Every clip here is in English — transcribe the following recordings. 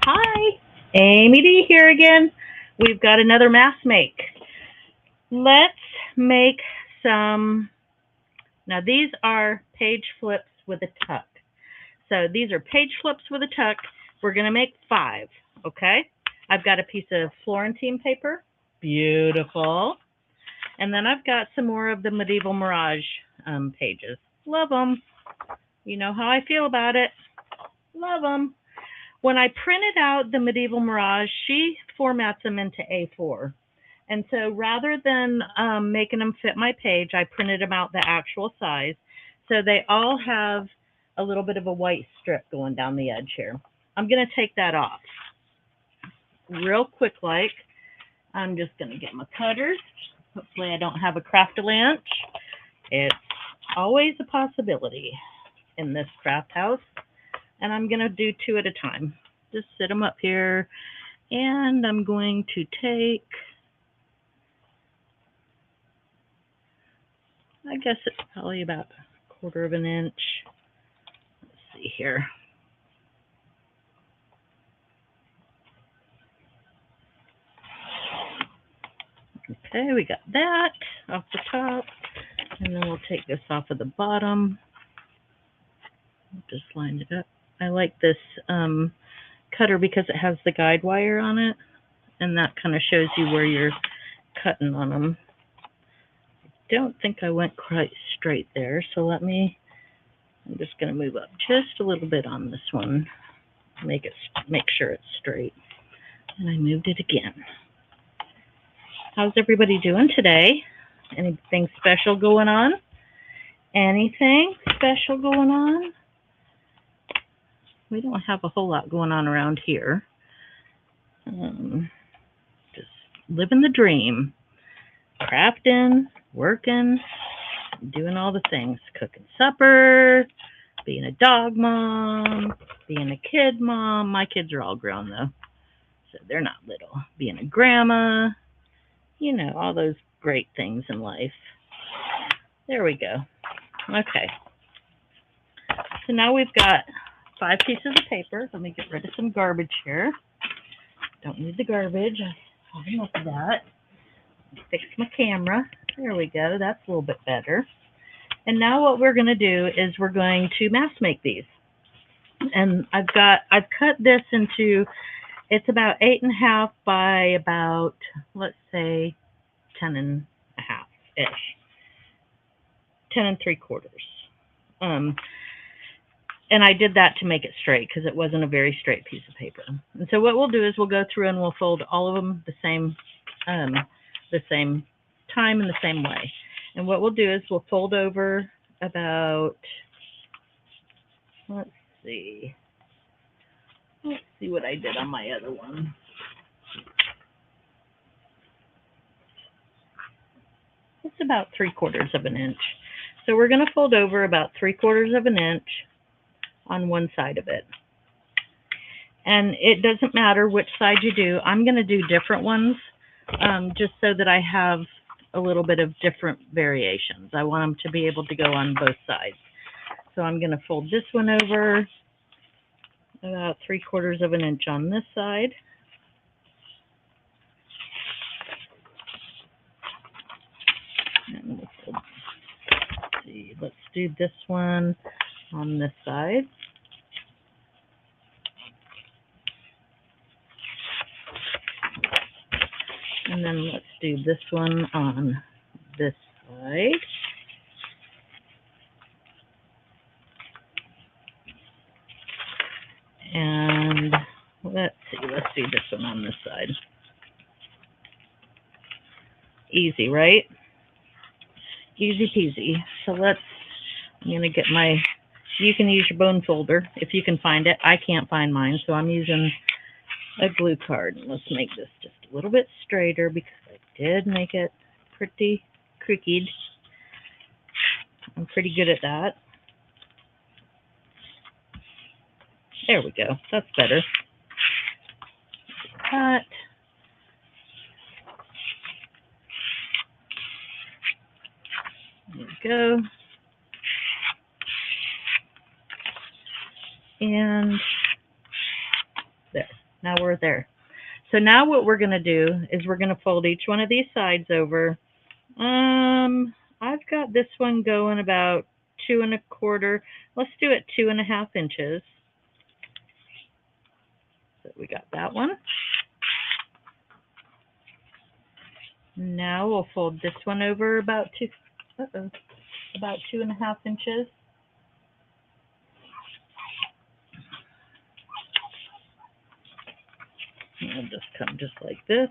Hi, Amy D here again. We've got another mask make. Let's make some, now these are page flips with a tuck. So these are page flips with a tuck. We're going to make 5, okay? I've got a piece of Florentine paper. Beautiful. And then I've got some more of the Medieval Mirage pages. Love them. You know how I feel about it. Love them. When I printed out the Medieval Mirage, she formats them into A4. And so rather than making them fit my page, I printed them out the actual size. So they all have a little bit of a white strip going down the edge here. I'm going to take that off. Real quick like, I'm just going to get my cutters. Hopefully I don't have a Craftalanch. It's always a possibility in this craft house. And I'm going to do 2 at a time. Just sit them up here. And I'm going to take, I guess it's probably about 1/4 of an inch. Let's see here. Okay, we got that off the top. And then we'll take this off of the bottom. Just line it up. I like this cutter because it has the guide wire on it, and that kind of shows you where you're cutting on them. I don't think I went quite straight there, so I'm just going to move up just a little bit on this one, make sure it's straight. And I moved it again. How's everybody doing today? Anything special going on? Anything special going on? We don't have a whole lot going on around here. Just living the dream. Crafting, working, doing all the things. Cooking supper, being a dog mom, being a kid mom. My kids are all grown though, so they're not little. Being a grandma, you know, all those great things in life. There we go. Okay. So now we've got 5 pieces of paper. Let me get rid of some garbage here. Don't need the garbage. I have enough of that. Fix my camera. There we go. That's a little bit better. And now what we're going to do is we're going to mask make these. And I've cut this into, it's about 8.5 by about, let's say, 10.5 ish. 10 3/4. And I did that to make it straight because it wasn't a very straight piece of paper. And so what we'll do is we'll go through and we'll fold all of them the same time and the same way. And what we'll do is we'll fold over about, let's see what I did on my other one. It's about 3/4 of an inch. So we're going to fold over about 3/4 of an inch on one side of it. And it doesn't matter which side you do. I'm going to do different ones just so that I have a little bit of different variations. I want them to be able to go on both sides. So I'm going to fold this one over about 3/4 of an inch on this side. And let's do this one on this side. And then let's do this one on this side. And let's do this one on this side. Easy, right? Easy peasy. So I'm going to get you can use your bone folder if you can find it. I can't find mine, so I'm using a glue card. Let's make this just a little bit straighter because I did make it pretty crooked. I'm pretty good at that. There we go. That's better. Cut. There we go. And there. Now we're there. So now what we're going to do is we're going to fold each one of these sides over. I've got this one going about 2 1/4. Let's do it 2 1/2 inches. So we got that one. Now we'll fold this one over about 2 1/2 inches. And it'll just come just like this.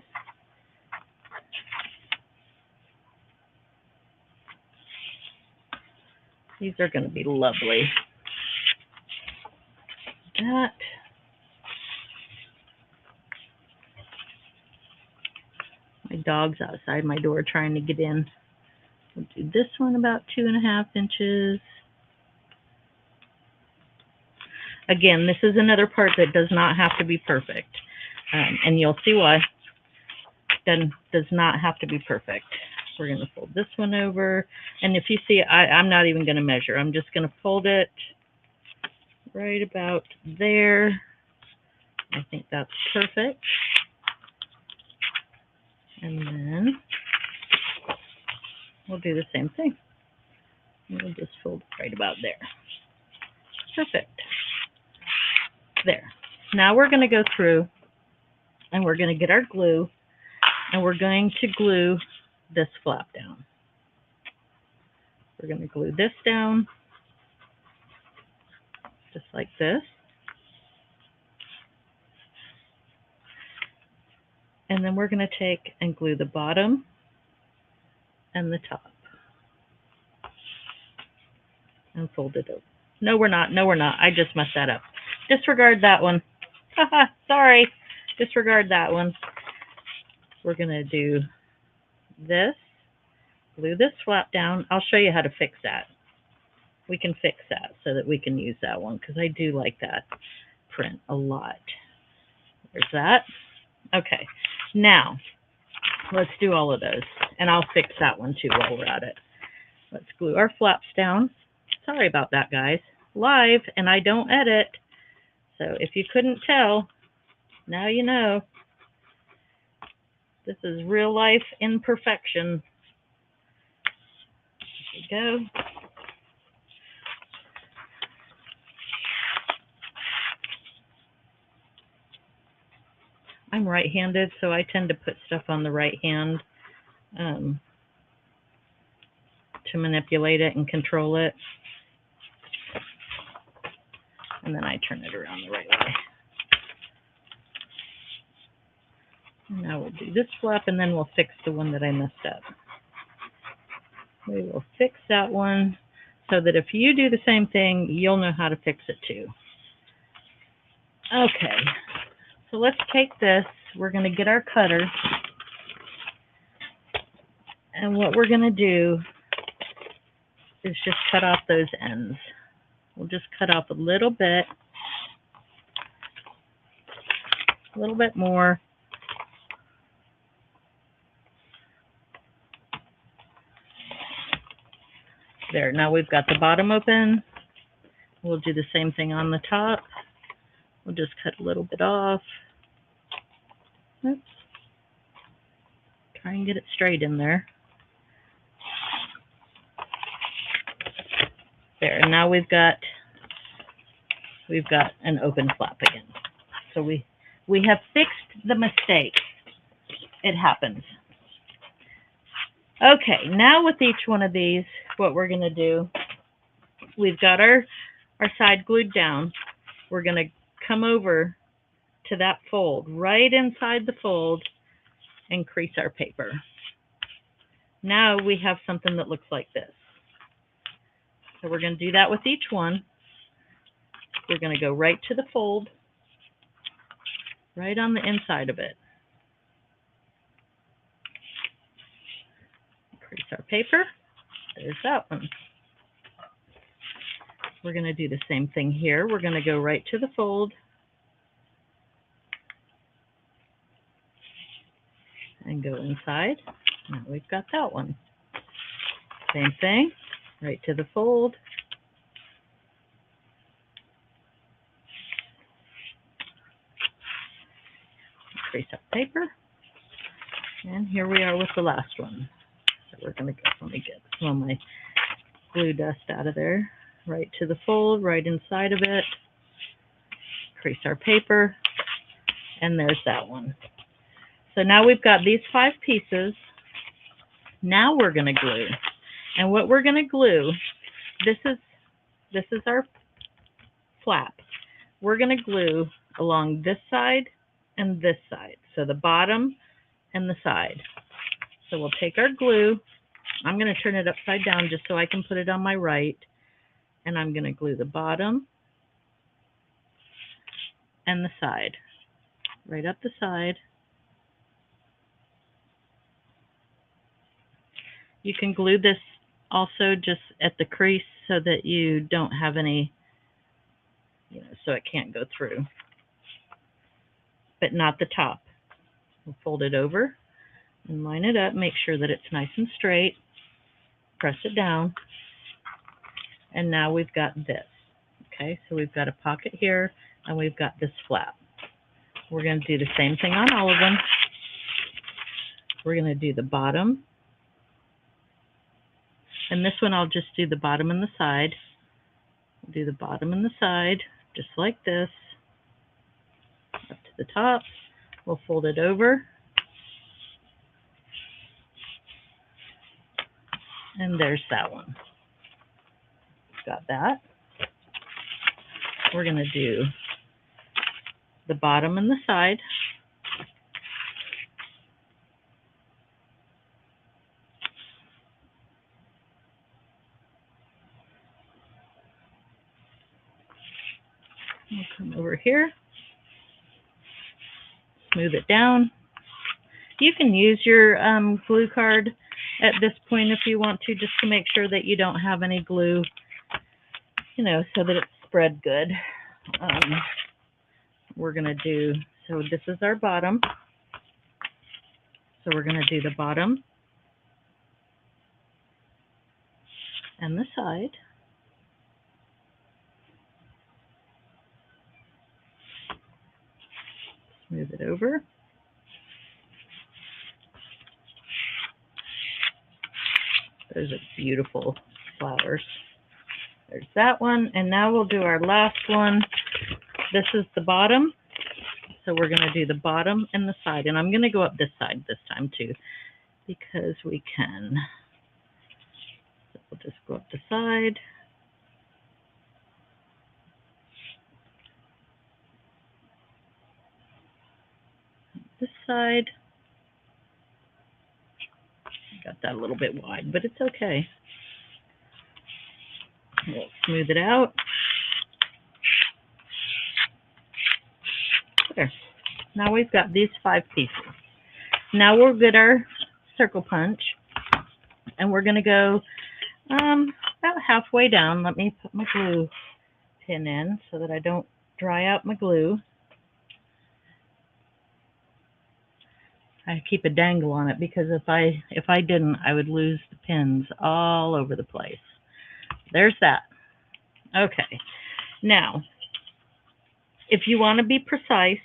These are going to be lovely. That. My dog's outside my door trying to get in. We'll do this one about 2 1/2 inches. Again, this is another part that does not have to be perfect. And you'll see why. Then does not have to be perfect. We're going to fold this one over. And if you see, I'm not even going to measure. I'm just going to fold it right about there. I think that's perfect. And then we'll do the same thing. We'll just fold it right about there. Perfect. There. Now we're going to go through and we're going to get our glue and we're going to glue this flap down. We're going to glue this down just like this. And then we're going to take and glue the bottom and the top. And fold it over. No, we're not. No, we're not. I just messed that up. Disregard that one. Sorry. Disregard that one. We're going to do this. Glue this flap down. I'll show you how to fix that. We can fix that so that we can use that one because I do like that print a lot. There's that. Okay. Now, let's do all of those. And I'll fix that one too while we're at it. Let's glue our flaps down. Sorry about that, guys. Live, and I don't edit. So if you couldn't tell, now you know. This is real life imperfection. There we go. I'm right-handed, so I tend to put stuff on the right hand to manipulate it and control it. And then I turn it around the right way. And now we'll do this flap, and then we'll fix the one that I messed up. We will fix that one so that if you do the same thing, you'll know how to fix it too. Okay, so let's take this. We're going to get our cutter. And what we're going to do is just cut off those ends. We'll just cut off a little bit more. There, now we've got the bottom open. We'll do the same thing on the top. We'll just cut a little bit off. Oops. Try and get it straight in there. There, and now we've got an open flap again. So we have fixed the mistake. It happens. Okay, now with each one of these, what we're going to do, we've got our side glued down. We're going to come over to that fold, right inside the fold, and crease our paper. Now we have something that looks like this. So we're going to do that with each one. We're going to go right to the fold, right on the inside of it. Crease our paper. There's that one. We're going to do the same thing here. We're going to go right to the fold and go inside. Now we've got that one. Same thing, right to the fold. crease our paper. And here we are with the last one. So we're going to go, let me get some of my glue dust out of there. Right to the fold, right inside of it. Crease our paper. And there's that one. So now we've got these 5 pieces. Now we're going to glue. And what we're going to glue, this is our flap. We're going to glue along this side and this side. So the bottom and the side. So we'll take our glue. I'm going to turn it upside down just so I can put it on my right. And I'm going to glue the bottom and the side. Right up the side. You can glue this also just at the crease so that you don't have any, so it can't go through. But not the top. We'll fold it over and line it up, make sure that it's nice and straight. Press it down. And now we've got this. Okay, so we've got a pocket here and we've got this flap. We're going to do the same thing on all of them. We're going to do the bottom. And this one I'll just do the bottom and the side. We'll do the bottom and the side, just like this. Up to the top. We'll fold it over. And there's that one. Got that. We're going to do the bottom and the side. We'll come over here, smooth it down. You can use your glue card at this point if you want to, just to make sure that you don't have any glue, so that it's spread good. We're going to do, so this is our bottom. So we're going to do the bottom and the side. Smooth it over. Those are beautiful flowers. There's that one. And now we'll do our last one. This is the bottom. So we're going to do the bottom and the side. And I'm going to go up this side this time too, because we can. So we'll just go up the side. This side. Got that a little bit wide, but it's okay. We'll smooth it out. There. Now we've got these 5 pieces. Now we'll get our circle punch, and we're going to go about halfway down. Let me put my glue pin in so that I don't dry out my glue. I keep a dangle on it because if I didn't, I would lose the pins all over the place. There's that. Okay. Now, if you want to be precise,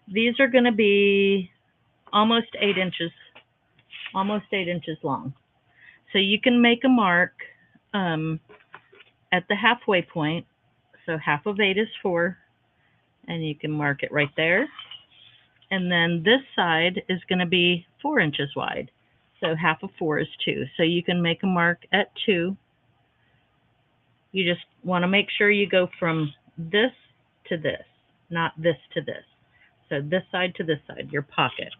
these are going to be almost 8 inches long. So you can make a mark at the halfway point. So half of 8 is 4, and you can mark it right there. And then this side is going to be 4 inches wide. So half of 4 is 2. So you can make a mark at 2. You just want to make sure you go from this to this, not this to this. So this side to this side, your pocket.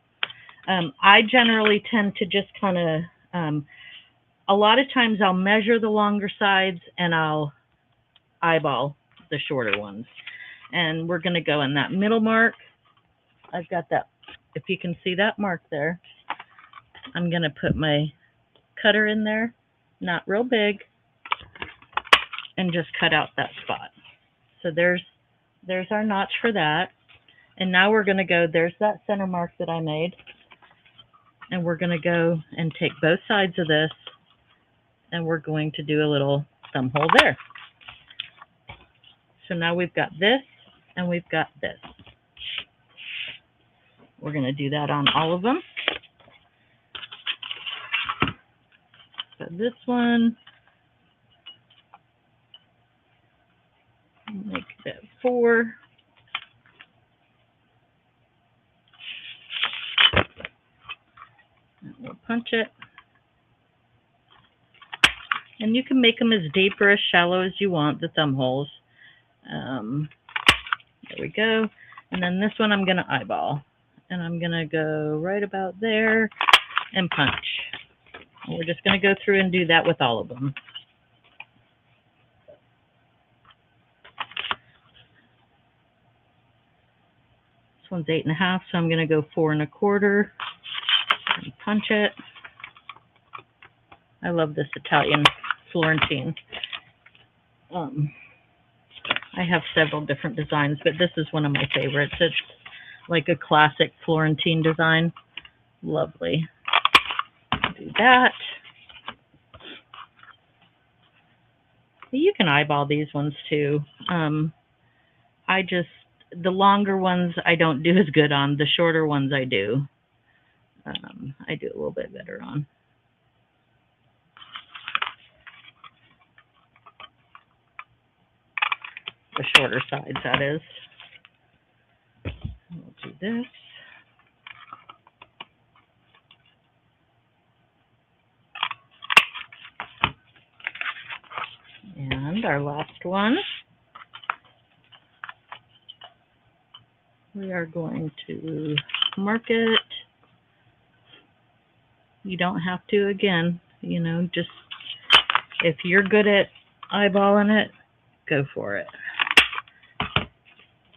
I generally tend to just kind of, a lot of times I'll measure the longer sides and I'll eyeball the shorter ones. And we're going to go in that middle mark. I've got that, if you can see that mark there, I'm going to put my cutter in there, not real big, and just cut out that spot. So there's our notch for that. And now we're going to go, there's that center mark that I made. And we're going to go and take both sides of this, and we're going to do a little thumb hole there. So now we've got this, and we've got this. We're going to do that on all of them. So this one, make that 4. And we'll punch it. And you can make them as deep or as shallow as you want, the thumb holes. There we go. And then this one I'm going to eyeball. And I'm going to go right about there and punch. And we're just going to go through and do that with all of them. This one's 8.5, so I'm going to go 4 1/4 and punch it. I love this Italian Florentine. I have several different designs, but this is one of my favorites. It's like a classic Florentine design. Lovely. Do that. You can eyeball these ones too. The longer ones I don't do as good on. The shorter ones I do. I do a little bit better on. The shorter sides, that is. We'll do this. And our last one. We are going to mark it. You don't have to, again, you know, just if you're good at eyeballing it, go for it.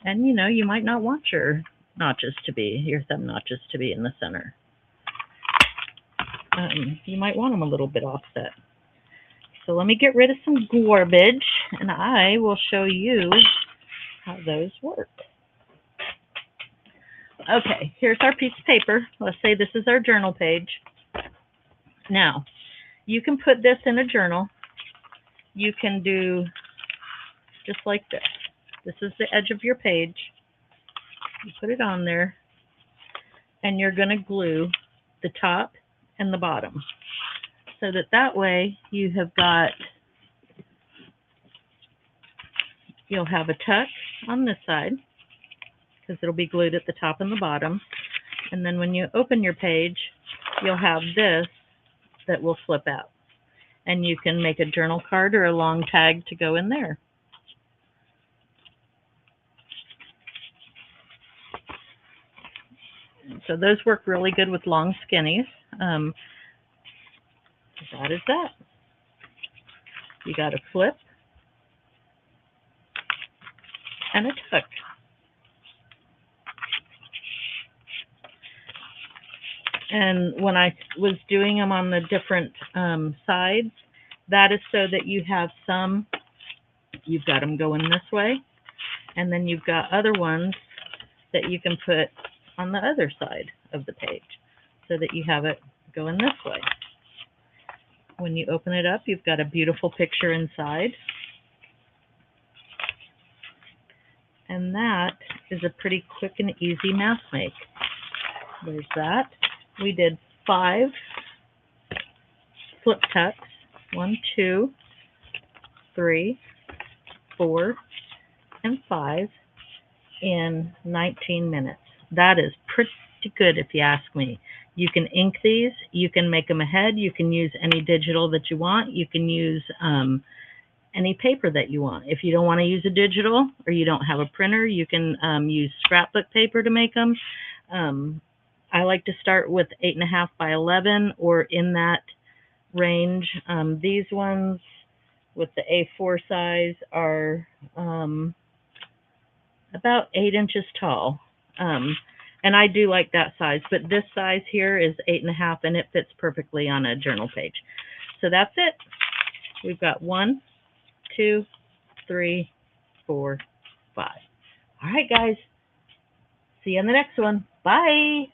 And, you know, you might not want your thumb notches to be in the center. You might want them a little bit offset. So let me get rid of some garbage, and I will show you how those work. Okay, here's our piece of paper. Let's say this is our journal page. Now, you can put this in a journal. You can do just like this. This is the edge of your page. You put it on there, and you're going to glue the top and the bottom so that way you have got, you'll have a tuck on this side because it'll be glued at the top and the bottom. And then when you open your page, you'll have this that will flip out. And you can make a journal card or a long tag to go in there. So those work really good with long skinnies. That is that. You got a flip and a tuck. And when I was doing them on the different sides, that is so that you have some, you've got them going this way, and then you've got other ones that you can put on the other side of the page so that you have it going this way. When you open it up, you've got a beautiful picture inside. And that is a pretty quick and easy mass make. There's that. We did 5 flip tucks. 1, 2, 3, 4, and 5 in 19 minutes. That is pretty good if you ask me. You can ink these. You can make them ahead. You can use any digital that you want. You can use any paper that you want. If you don't want to use a digital or you don't have a printer, you can use scrapbook paper to make them. I like to start with 8.5 by 11 or in that range. These ones with the A4 size are about 8 inches tall. And I do like that size, but this size here is 8.5 and it fits perfectly on a journal page. So that's it. We've got 1, 2, 3, 4, 5. All right, guys. See you in the next one. Bye.